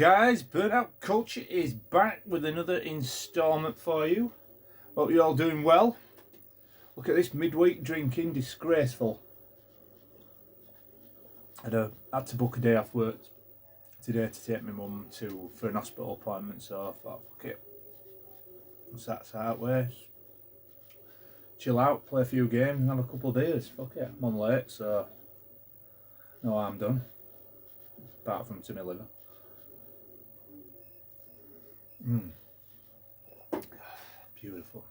guys, Burnout Culture is back with another instalment for you. Hope you're all doing well. Look at this midweek drinking, disgraceful. I had to book a day off work today to take my mum for an hospital appointment, so I thought, fuck it. That's out way. Chill out, play a few games and have a couple of beers. Fuck it, I'm on late, so no harm done. Apart from to my liver. Beautiful.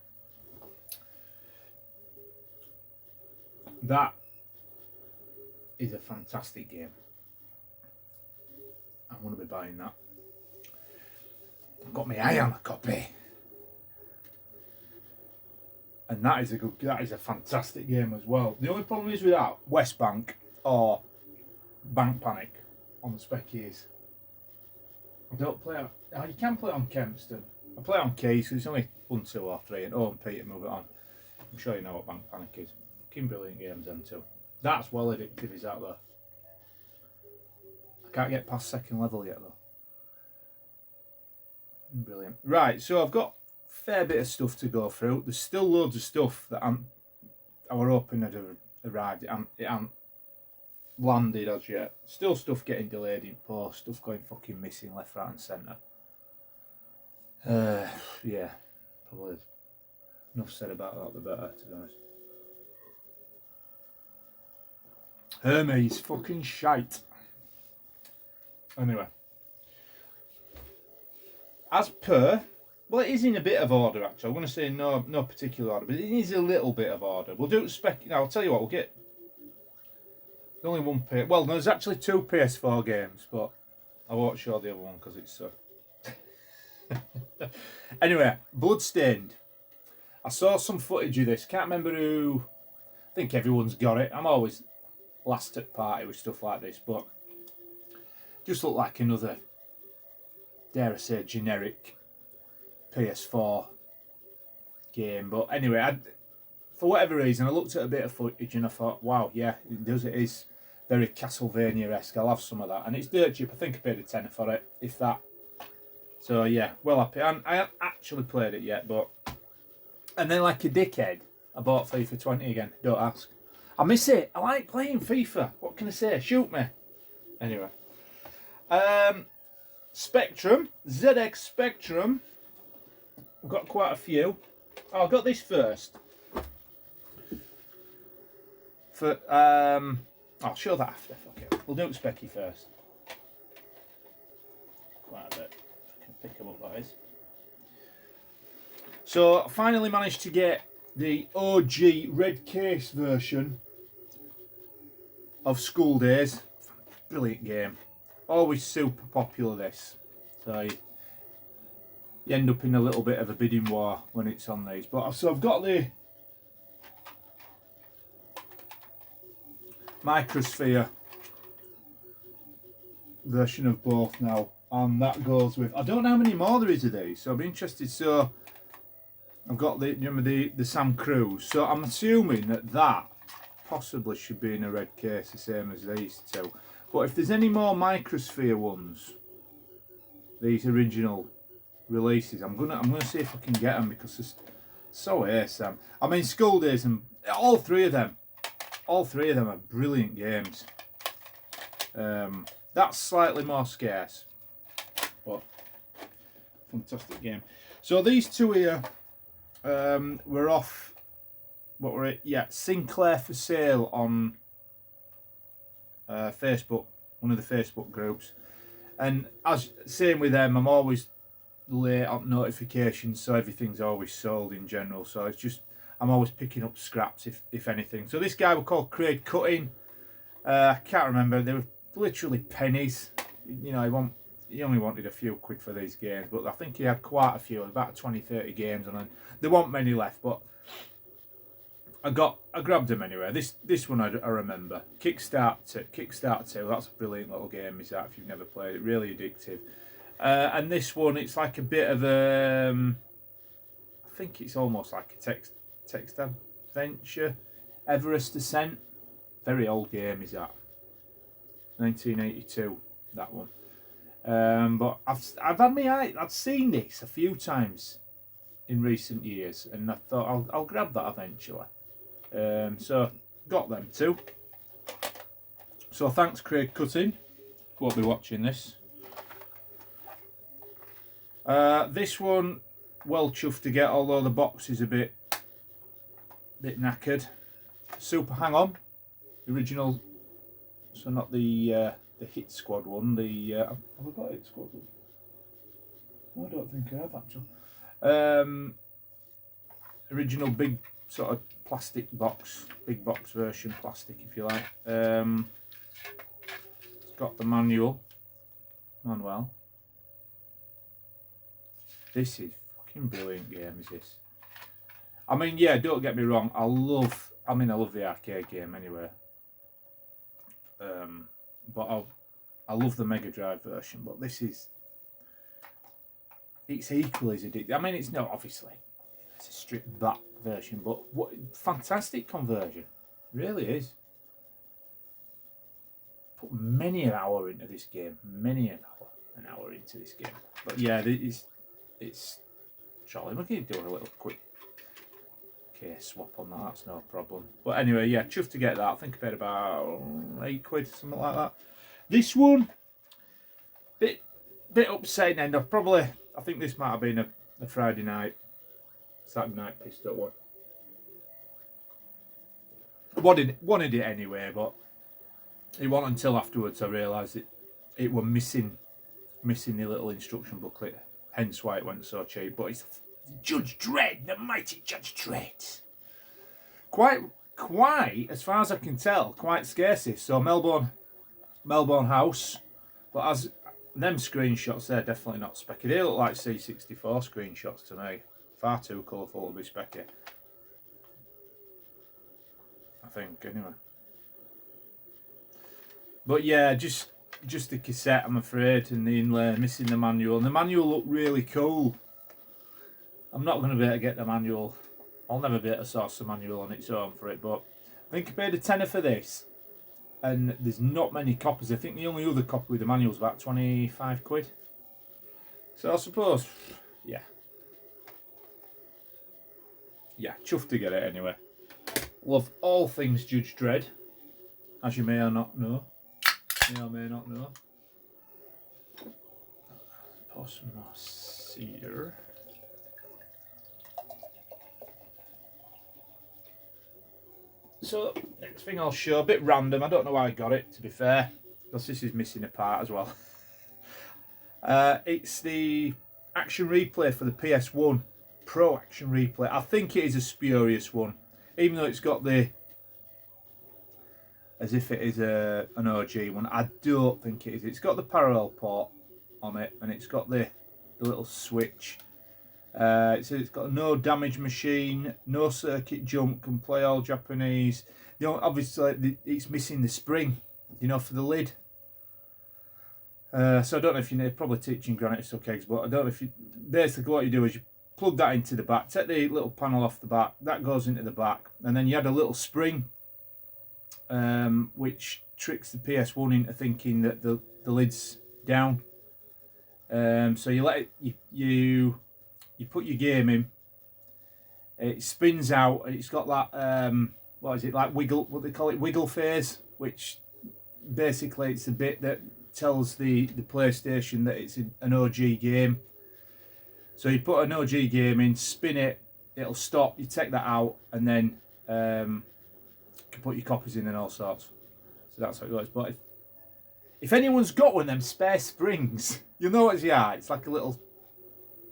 That is a fantastic game. I'm going to be buying that. I've got my eye on a copy. And that is a fantastic game as well. The only problem is with that, West Bank or Bank Panic on the Speckies. I don't play on. Oh, you can play on Kempston. I play on Keys, so it's only 1, 2 or 3, and oh, and Peter, move it on. I'm sure you know what Bank Panic is. Fucking brilliant games, them too. That's well addictive, is that though? I can't get past second level yet though. Brilliant. Right, so I've got a fair bit of stuff to go through. There's still loads of stuff that I were hoping had arrived. It hasn't landed as yet. Still stuff getting delayed in post, stuff going fucking missing left, right and centre. Yeah, probably enough said about that, the better, to be honest. Hermes, fucking shite. Anyway, as per, well, it is in a bit of order actually. I'm going to say no particular order, but it is a little bit of order. We'll do spec. Now I'll tell you what, we'll get. There's only one well, there's actually 2 PS4 games, but I won't show the other one because it's Anyway, Bloodstained. I saw some footage of this. Can't remember who. I think everyone's got it. I'm always last at party with stuff like this, but just looked like another, dare I say, generic PS4 game. But anyway, for whatever reason, I looked at a bit of footage and I thought, wow, yeah, it is very Castlevania-esque. I'll have some of that. And it's dirt cheap. I think I paid a tenner for it, if that. So yeah, well happy. I haven't actually played it yet, but... And then like a dickhead, I bought FIFA 20 again. Don't ask. I miss it. I like playing FIFA. What can I say? Shoot me. Anyway. Spectrum. ZX Spectrum. I've got quite a few. Oh, I've got this first. I'll show that after. Fuck it. We'll do it Specky first. Quite a bit. I can pick them up, that is. So, I finally managed to get the OG red case version of School Days. Brilliant game. Always super popular, this. So, you end up in a little bit of a bidding war when it's on these. But so I've got the Microsphere version of both now, and that goes with, I don't know how many more there is of these, so I'll be interested. So I've got the Sam Cruise, so I'm assuming that possibly should be in a red case, the same as these two. But if there's any more Microsphere ones, these original releases, I'm gonna see if I can get them, because it's so awesome. I mean, School Days and all three of them are brilliant games. That's slightly more scarce, but fantastic game. So these two here were off. What were it? Yeah, Sinclair for sale on Facebook, one of the Facebook groups. And as same with them, I'm always late on notifications, so everything's always sold in general. So it's just, I'm always picking up scraps if anything. So this guy was called Craig Cutting. I can't remember. They were literally pennies. You know, he only wanted a few quid for these games, but I think he had quite a few, about 20, 30 games, and there weren't many left. But I grabbed them anyway. This one I remember. Kickstart 2. That's a brilliant little game, is that, if you've never played it. Really addictive. And this one, it's like a bit of a, I think it's almost like a text adventure. Everest Ascent. Very old game, is that. 1982, that one. But I've had my eye. I've seen this a few times in recent years, and I thought I'll grab that eventually. So got them too. So thanks, Craig Cutting, who will be watching this. This one, well chuffed to get, although the box is a bit knackered. Super Hang On, the original. So not the Hit Squad one. Have I got Hit Squad one? No, I don't think I have actually. Original big sort of plastic box, big box version, plastic if you like. It's got the manual. This is fucking brilliant game, is this? I mean, yeah, don't get me wrong. I love the arcade game anyway. But I love the Mega Drive version. But it's equally as addictive. I mean, it's not obviously it's a stripped back version, but what fantastic conversion, really is. Put many an hour into this game, an hour into this game. But yeah, it's Charlie. We can do a little quick case swap on that. That's no problem. But anyway, yeah, chuffed to get that. I think I paid about £8, something like that. This one, bit upsetting end. I think this might have been a Friday night, Saturday night pissed up one. Wanted it anyway, but it wasn't until afterwards I realised it were missing the little instruction booklet, hence why it went so cheap. But it's Judge Dredd, the mighty Judge Dredd. Quite, as far as I can tell, quite scarce. So Melbourne House, but as them screenshots, they're definitely not specky. They look like C64 screenshots to me. Far too colourful to be specky, I think, anyway. But yeah, just the cassette, I'm afraid, and the inlay, missing the manual. And the manual looked really cool. I'm not going to be able to get the manual. I'll never be able to source the manual on its own for it, but I think I paid a tenner for this. And there's not many copies. I think the only other copy with the manual is about £25. So I suppose, yeah. Yeah, chuffed to get it anyway. Love all things Judge Dredd, as you may or not know. Pour some more cedar. So, next thing I'll show, a bit random, I don't know how I got it, to be fair, because this is missing a part as well. It's the Action Replay for the PS1, Pro Action Replay. I think it is a spurious one, even though it's got as if it is an OG one. I don't think it is. It's got the parallel port on it, and it's got the little switch. It says it's got no damage machine, no circuit jump, can play all Japanese. You know, obviously it's missing the spring, for the lid. So I don't know if you know, probably teaching granite stuck eggs, but I don't know if you, basically what you do is you plug that into the back, take the little panel off the back, that goes into the back, and then you add a little spring, which tricks the PS1 into thinking that the lid's down. So you let it, you put your game in, it spins out, and it's got that what is it, like wiggle, what they call it, wiggle phase, which basically it's the bit that tells the PlayStation that it's an OG game. So you put an OG game in, spin it, it'll stop, you take that out, and then you can put your copies in and all sorts. So that's how it goes. But if anyone's got one of them spare springs, you'll know what it's like a little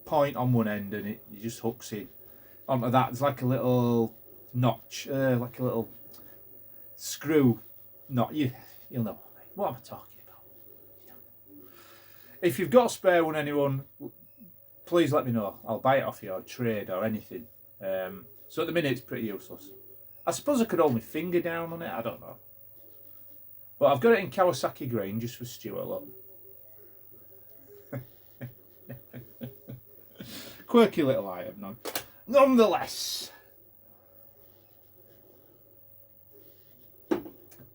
point on one end, and it just hooks in onto that. There's like a little notch, like a little screw knot. You'll know what am I talking about. If you've got a spare one, anyone, please let me know. I'll buy it off you or trade or anything. So at the minute it's pretty useless. I suppose I could hold my finger down on it, I don't know. But I've got it in Kawasaki green just for Stuart, look. Quirky little item, nonetheless.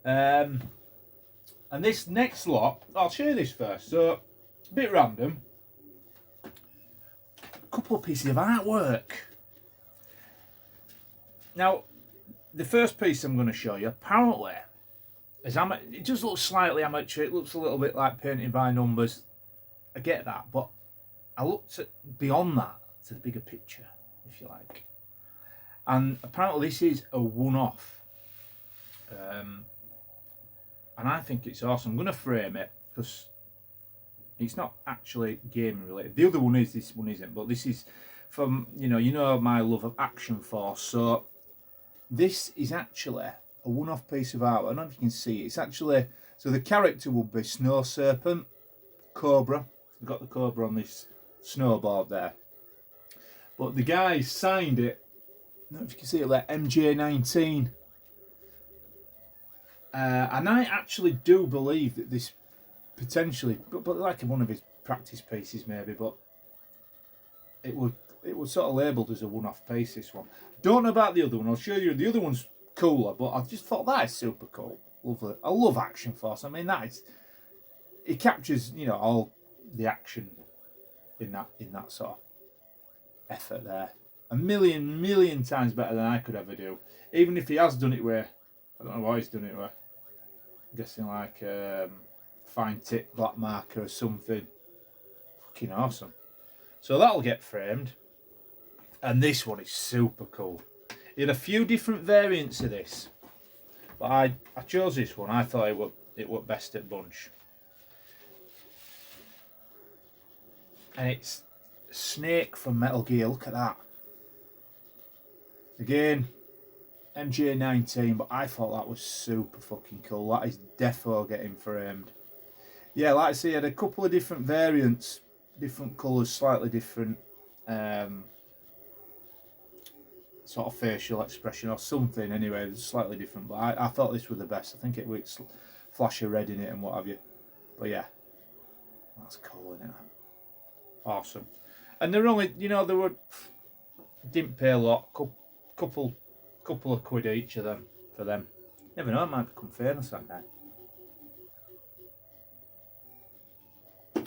And this next lot, I'll show you this first. So a bit random. A couple of pieces of artwork. Now, the first piece I'm going to show you, apparently, is it just looks slightly amateur. It looks a little bit like painting by numbers. I get that, but I looked at beyond that to the bigger picture, if you like. And apparently this is a one-off. And I think it's awesome. I'm going to frame it because it's not actually gaming related. The other one is, this one isn't, but this is from, you know my love of Action Force. So this is actually a one-off piece of art. I don't know if you can see it. It's actually, so the character will be Snow Serpent, Cobra. We've got the Cobra on this snowboard there. But the guy signed it, I don't know if you can see it, like MJ19. And I actually do believe that this potentially, but like one of his practice pieces maybe, but it was sort of labelled as a one-off piece, this one. Don't know about the other one. I'll show you. The other one's cooler, but I just thought that is super cool. Lovely. I love Action Force. I mean, it captures, all the action in that sort of effort there. A million times better than I could ever do. Even if he has done it with, I don't know what he's done it with. I'm guessing like fine tip black marker or something. Fucking awesome. So that'll get framed. And this one is super cool. He had a few different variants of this, but I chose this one. I thought it worked best at bunch. And it's Snake from Metal Gear. Look at that. Again, MJ19, but I thought that was super fucking cool. That is defo getting framed. Yeah, like I say, he had a couple of different variants, different colours, slightly different sort of facial expression or something. Anyway, it's slightly different, but I thought this was the best. I think it with flash of red in it and what have you. But yeah, that's cool, isn't it? Awesome. And they're only, they were, didn't pay a lot, couple of quid each of them for them. Never know, it might become famous that day.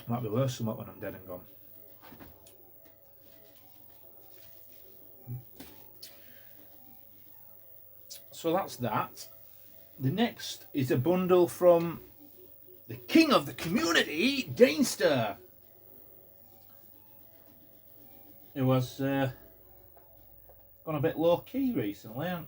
Might be worth something when I'm dead and gone. So that's that. The next is a bundle from the king of the community, Dainster. It was gone a bit low key recently. I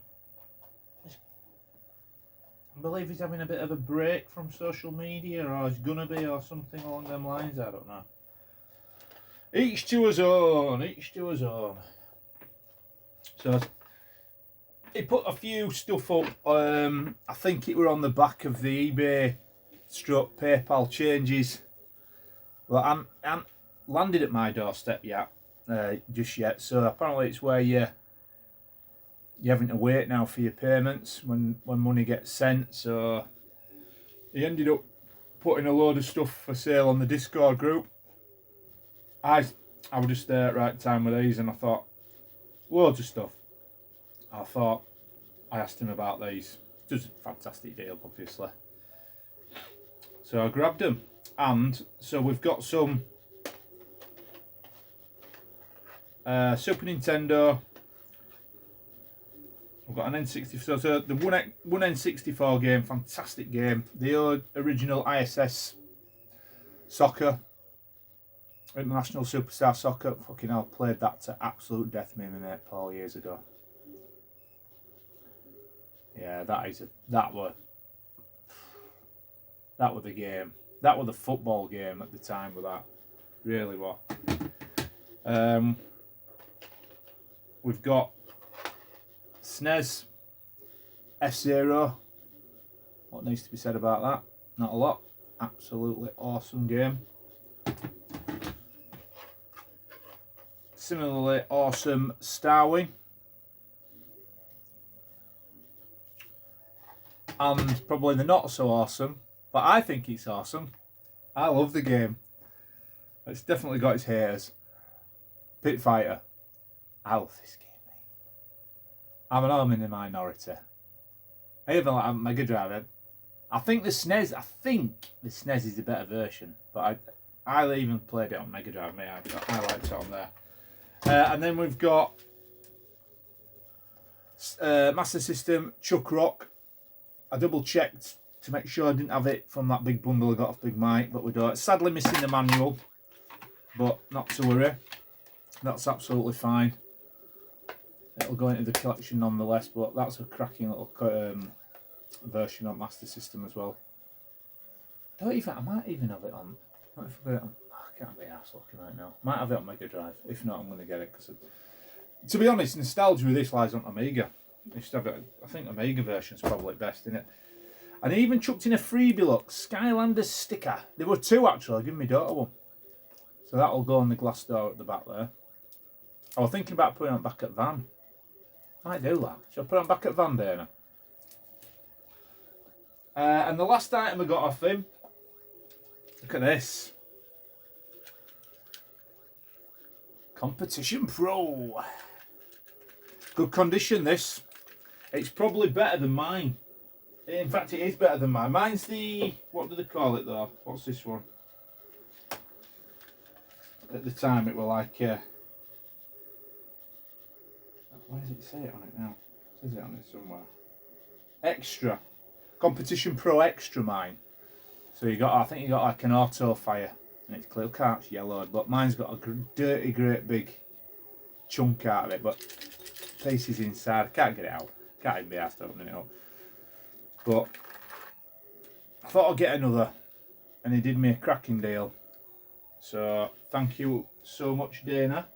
believe he's having a bit of a break from social media, or he's gonna be, or something along them lines. I don't know. Each to his own. Each to his own. So he put a few stuff up. I think it were on the back of the eBay stroke PayPal changes. Well, I'm landed at my doorstep yet. Just yet, so apparently it's where you're having to wait now for your payments when money gets sent. So he ended up putting a load of stuff for sale on the Discord group. I was just there at the right time with these, and I thought loads of stuff. I asked him about these. Just a fantastic deal, obviously. So I grabbed them, and so we've got some Super Nintendo. We've got an N64. So the one N64 game, fantastic game. The original ISS Soccer, International Superstar Soccer. Fucking hell, played that to absolute death, me and my mate Paul years ago. Yeah, that were the game. That was the football game at the time. With that, really was. We've got SNES F-Zero. What needs to be said about that? Not a lot. Absolutely awesome game. Similarly awesome Starwing. And probably the not so awesome, but I think it's awesome. I love the game. It's definitely got its haters. Pit Fighter. I love this game, mate. I'm in the minority. I even like Mega Drive. I think the SNES is a better version, but I even played it on Mega Drive, mate. I got highlights on there. And then we've got Master System Chuck Rock. I double checked to make sure I didn't have it from that big bundle I got off Big Mike, but we don't. Sadly missing the manual, but not to worry. That's absolutely fine. It'll go into the collection nonetheless, but that's a cracking little version on Master System as well. I might even have it on. I can't be arsed looking right now. Might have it on Mega Drive. If not, I'm going to get it because, to be honest, nostalgia with this lies on Amiga. I think Amiga version's probably best in it. And I even chucked in a freebie look, Skylanders sticker. There were two actually. I'll give my daughter one. So that'll go on the glass door at the back there. I was thinking about putting it back at Van. Might do that. Shall I put it back at Van, Dana? And the last item I got off him. Look at this. Competition Pro. Good condition, this. It's probably better than mine. In fact, it is better than mine. Mine's the... What do they call it, though? What's this one? At the time, it were like... where does it say it on it now? It says it on it somewhere. Extra. Competition Pro Extra, mine. So I think you got like an auto fire. And it's clear, it's yellowed, but mine's got a dirty, great big chunk out of it, but pieces inside. I can't get it out. Can't even be asked opening it up. But I thought I'd get another, and he did me a cracking deal. So thank you so much, Dana.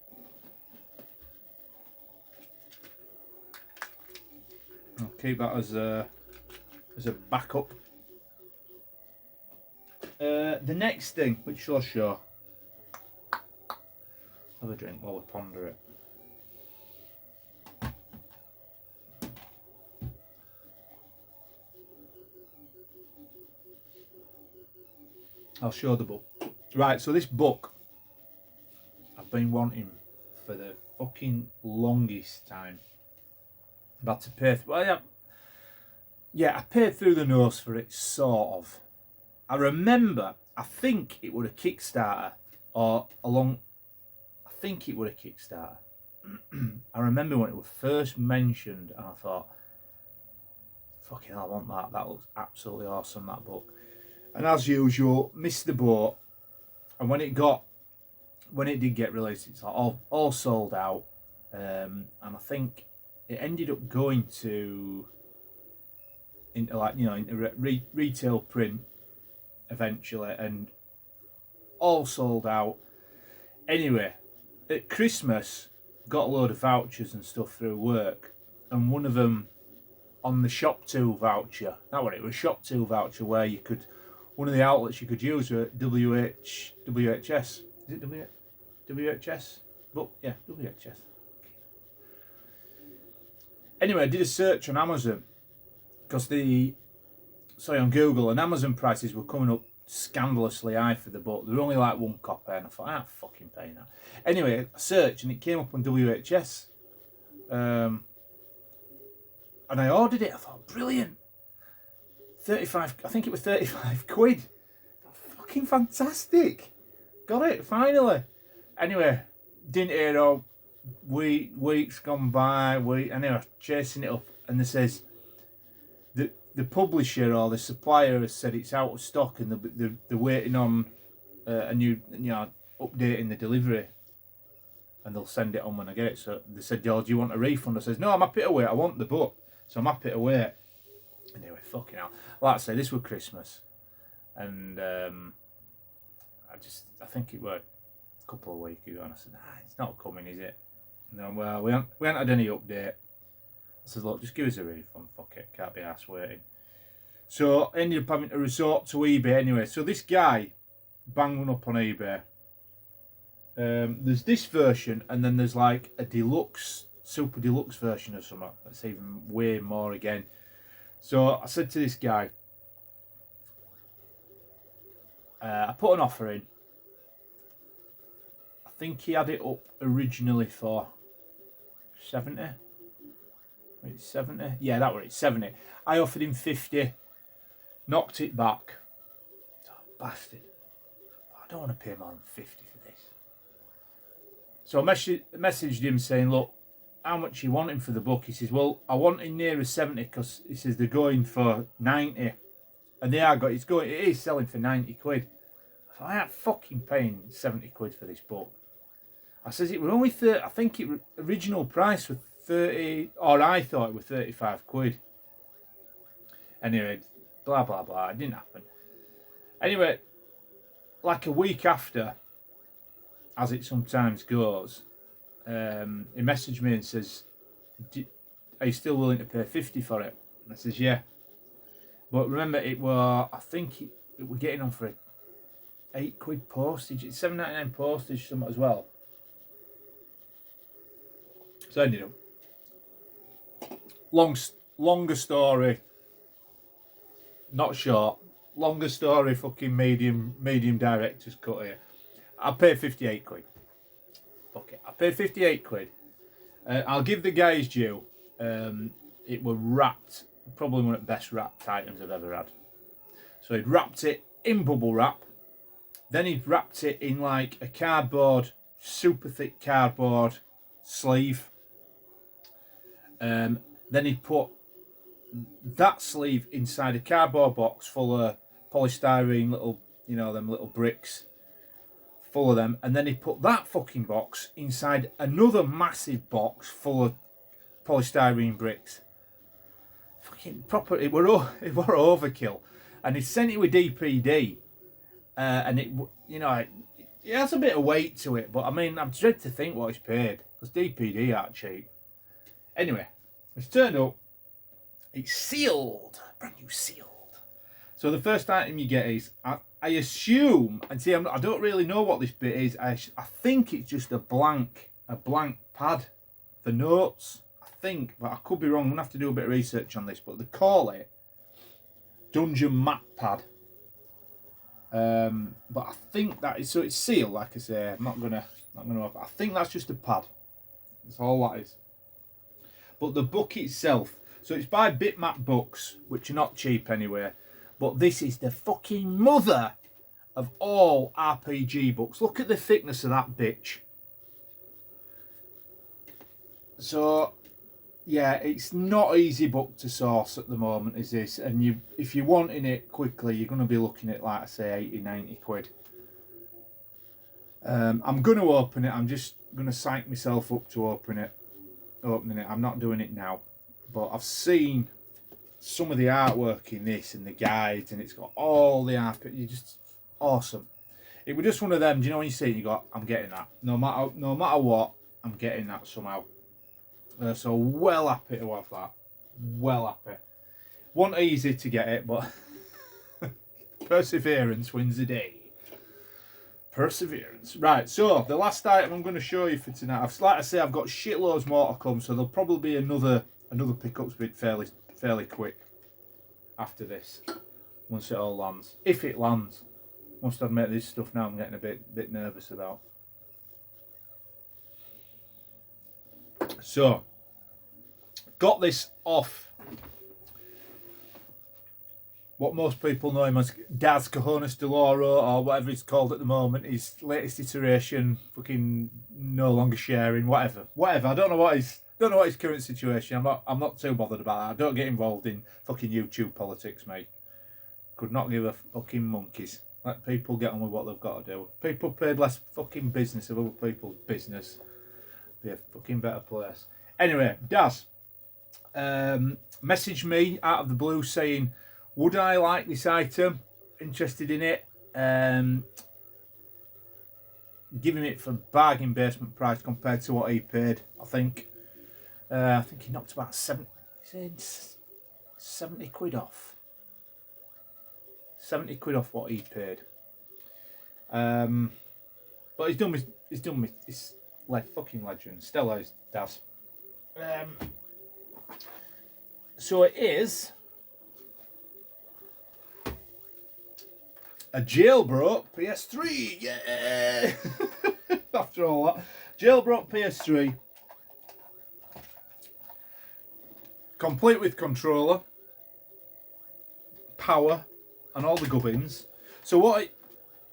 I'll keep that as a backup. The next thing, which I'll show. Have a drink while we ponder it. I'll show the book. Right, so this book I've been wanting for the fucking longest time. I've had to pay. Well, yeah, I paid through the nose for it, sort of. I remember, I think it would a Kickstarter or along. I think it would a Kickstarter. I remember when it was first mentioned, and I thought, "Fucking hell, I want that. That looks absolutely awesome. That book." And as usual, missed the boat. And when it did get released, it's like all sold out. And I think it ended up going into like, you know, into retail print eventually, and all sold out. Anyway, at Christmas, got a load of vouchers and stuff through work, and one of them on the Shop 2 voucher. That was it. It was a Shop 2 voucher where you could. One of the outlets you could use were WHS. Is it WHS? But yeah, WHS. Anyway, I did a search on Amazon because on Google, and Amazon prices were coming up scandalously high for the book. They were only like one copy, and I thought, I'm fucking paying that. Anyway, I searched and it came up on WHS. And I ordered it. I thought, brilliant. 35, I think it was 35 quid. Fucking fantastic. Got it, finally. Anyway, didn't hear all weeks gone by. Anyway, chasing it up, and they says the publisher or the supplier has said it's out of stock, and they're waiting on a new, updating the delivery, and they'll send it on when I get it. So they said, "Oh, do you want a refund?" I says, "No, I'm happy to wait. I want the book, so I'm happy to wait." Anyway, fucking hell. Like I say, this was Christmas, and I think it was a couple of weeks ago, and I said, it's not coming, is it? No, well, we haven't had any update. I said, look, just give us a refund, fuck it, can't be arsed waiting. So I ended up having to resort to eBay anyway. So this guy banged one up on eBay. There's this version, and then there's like a deluxe, super deluxe version of something that's even way more again. So I said to this guy, I put an offer in. I think he had it up originally for 70. Wait, 70? Yeah, that was it, 70. I offered him 50, knocked it back. Oh, bastard. I don't want to pay more than 50 for this. So I messaged him saying, look, how much you wanting for the book? He says, well, I want it nearer 70 because he says they're going for 90. And they are it is selling for 90 quid. I thought, I ain't fucking paying 70 quid for this book. I says, it were only 30, I think it original price was 30, or I thought it was 35 quid. Anyway, blah, blah, blah. It didn't happen. Anyway, like a week after, as it sometimes goes, he messaged me and says, are you still willing to pay 50 for it? And I says, yeah. But remember, I think it we're getting on for a £8 postage. It's £7.99 postage something as well. So I ended up. Longer story. Not short. Longer story, fucking medium director's cut here. I paid 58 quid. Fuck it. I paid 58 quid. I'll give the guys due. It were wrapped, probably one of the best wrapped items I've ever had. So he'd wrapped it in bubble wrap. Then he'd wrapped it in like a cardboard, super thick cardboard sleeve. Then he'd put that sleeve inside a cardboard box full of polystyrene little, them little bricks. Full of them, and then he put that fucking box inside another massive box full of polystyrene bricks. Fucking proper, it were overkill. And he sent it with DPD, and it has a bit of weight to it, but I mean, I'm dread to think what he's paid, because DPD aren't cheap. Anyway, it's turned up, it's sealed, brand new sealed. So the first item you get is, I assume, and see, I don't really know what this bit is. I think it's just a blank pad for notes. I think, but I could be wrong. I'm gonna have to do a bit of research on this. But they call it Dungeon Map Pad. But I think that is, so it's sealed. Like I say, I'm not gonna. I think that's just a pad. That's all that is. But the book itself, so it's by Bitmap Books, which are not cheap anyway. But this is the fucking mother of all RPG books. Look at the thickness of that bitch. So, yeah, it's not easy book to source at the moment, is this? And if you're wanting it quickly, you're going to be looking at, like I say, 80, 90 quid. I'm going to open it. I'm just going to psych myself up to opening it. I'm not doing it now. But I've seen some of the artwork in this and the guides, and it's got all the art. You just awesome. It was just one of them. Do you know when you see it, you go, I'm getting that. No matter what, I'm getting that somehow. So well happy to have that. Well happy. Wasn't easy to get it, but perseverance wins the day. Perseverance. Right. So the last item I'm going to show you for tonight. Like I say, I've got shitloads more to come, so there'll probably be another pickups bid fairly quick after this, once it all lands. If it lands. Must admit, this stuff now I'm getting a bit nervous about. So, got this off what most people know him as Daz Cojones del Oro, or whatever it's called at the moment, his latest iteration, fucking no longer sharing, whatever. I don't know what his current situation. I'm not too bothered about that. I don't get involved in fucking YouTube politics, mate. Could not give a fucking monkeys. Let people get on with what they've got to do. People paid less fucking business of other people's business. Be a fucking better place. Anyway, Daz messaged me out of the blue saying, would I like this item? Interested in it? Giving it for bargain basement price compared to what he paid. I think he knocked about 70 quid off. 70 quid off what he paid. But he's done with this fucking legend. Stella's Daz. So it is a jailbroke PS3. Yeah. After all that, jailbroke PS3, complete with controller, power, and all the gubbins. So what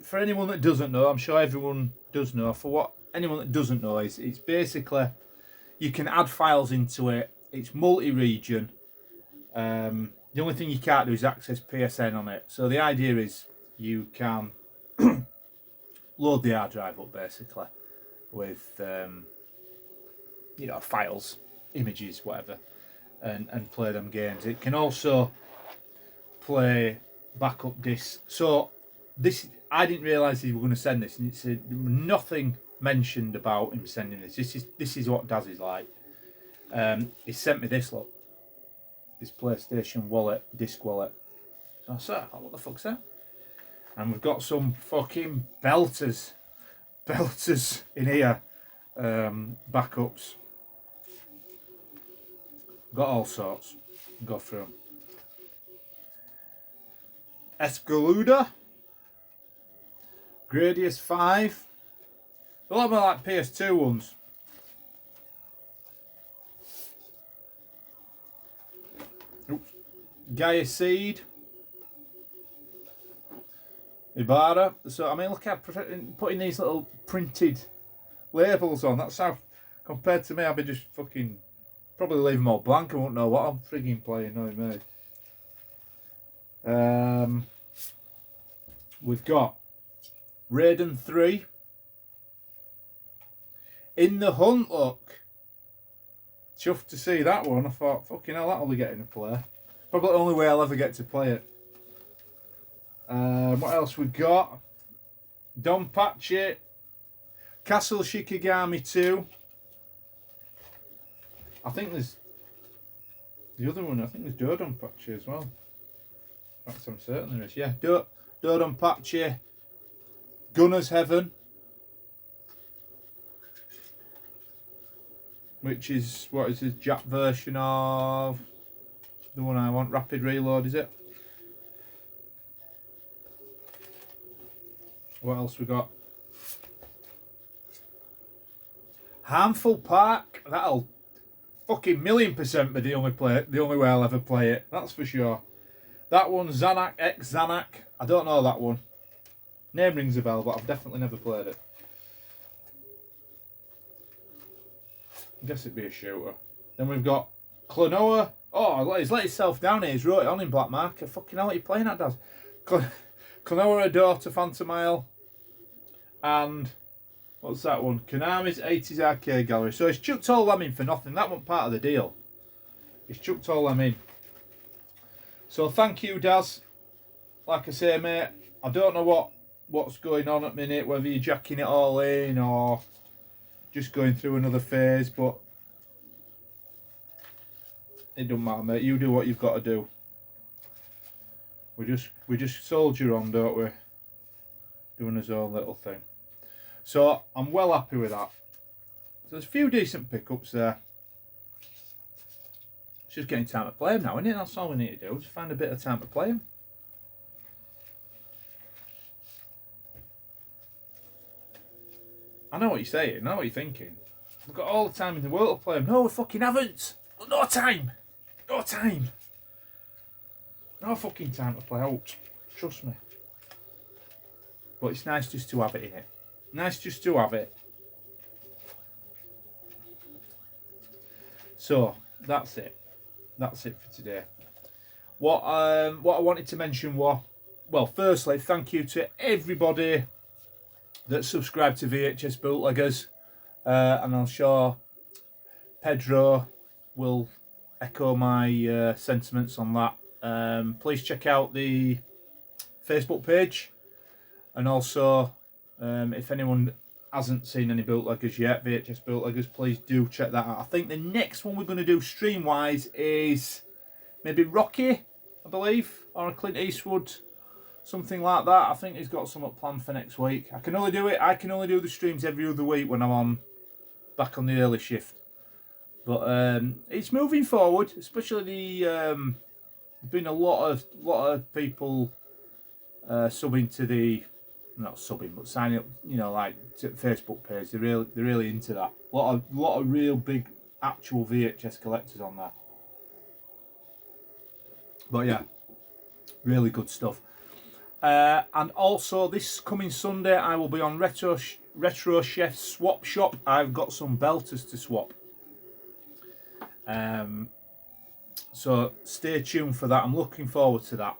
for anyone that doesn't know, I'm sure everyone does know. For what anyone that doesn't know, is it's basically you can add files into it. It's multi-region. The only thing you can't do is access PSN on it. So the idea is you can load the hard drive up basically with files, images, whatever, and play them games. It can also play backup discs. So this, I didn't realise he was going to send this, and it's nothing mentioned about him sending this. This is what Daz is like. He sent me this, look, this PlayStation wallet, disc wallet. So I said, oh, what the fuck's that? And we've got some fucking belters in here, backups. Got all sorts. Go through them. Escaluda, Gradius 5. A lot more like PS2 ones. Oops. Gaia Seed, Ibarra. So I mean, look at putting these little printed labels on. That's how, compared to me, I'd be just fucking probably leave them all blank. I won't know what I'm frigging playing. Knowing me. We've got Raiden 3. In the Hunt, look. Chuffed to see that one. I thought, fucking hell, that'll be getting a play. Probably the only way I'll ever get to play it. What else we got? Donpachi, Castle Shikigami 2. I think there's the other one. I think there's Dodonpachi as well. In fact, I'm certain there is. Yeah, Dodonpachi, Gunner's Heaven, which is what is the Jap version of the one I want. Rapid Reload, is it? What else we got? Harmful Park. That'll fucking 1,000,000% be the only way I'll ever play it. That's for sure. That one, Xanac X Xanac. I don't know that one. Name rings a bell, but I've definitely never played it. I guess it'd be a shooter. Then we've got Klonoa. Oh, he's let himself down here. He's wrote it on in black marker. Fucking hell, what are you playing at, Daz? Klonoa Adore to Phantomile. And what's that one? Konami's 80s Arcade Gallery. So he's chucked all them in for nothing. That wasn't part of the deal. He's chucked all them in. So thank you, Daz. Like I say, mate, I don't know what's going on at the minute, whether you're jacking it all in or just going through another phase, but it doesn't matter, mate. You do what you've got to do. We just soldier on, don't we? Doing his own little thing. So I'm well happy with that. So there's a few decent pickups there. It's just getting time to play them now, isn't it? That's all we need to do. Just find a bit of time to play them. I know what you're saying. I know what you're thinking. We've got all the time in the world to play them. No, we fucking haven't. No time. No time. No fucking time to play out. Trust me. But it's nice just to have it in it. Nice just to have it. So that's it. That's it for today. What I wanted to mention was, well, firstly, thank you to everybody that subscribed to VHS Bootleggers, and I'm sure Pedro will echo my sentiments on that. Please check out the Facebook page, and also if anyone hasn't seen any bootleggers yet, VHS Bootleggers, please do check that out. I think the next one we're going to do stream wise is maybe Rocky, I believe, or a Clint Eastwood, something like that. I think he's got something planned for next week. I can only do the streams every other week when I'm back on the early shift. But it's moving forward, especially the been a lot of people subbing to the, not subbing, but signing up, like to Facebook page. They're really into that. A lot of real big actual VHS collectors on there. But yeah, really good stuff. And also this coming Sunday I will be on Retro Chef Swap Shop. I've got some belters to swap. So stay tuned for that. I'm looking forward to that.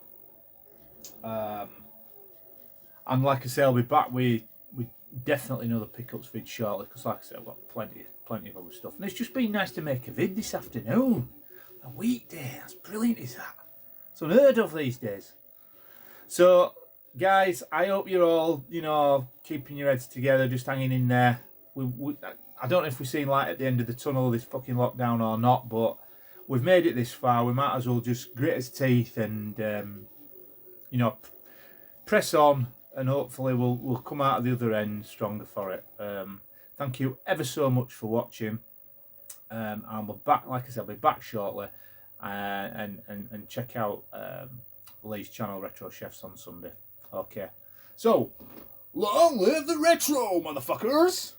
And like I say, I'll be back with definitely another pickups vid shortly, because like I said, I've got plenty of other stuff. And it's just been nice to make a vid this afternoon. A weekday, that's brilliant, is that? It's unheard of these days. So, guys, I hope you're all, keeping your heads together, just hanging in there. I don't know if we're seeing light at the end of the tunnel of this fucking lockdown or not, but we've made it this far. We might as well just grit our teeth and, press on, and hopefully we'll come out of the other end stronger for it. Thank you ever so much for watching. And we're back, like I said, we'll be back shortly. And check out Lee's channel, Retro Chefs, on Sunday. Okay. So, long live the retro, motherfuckers!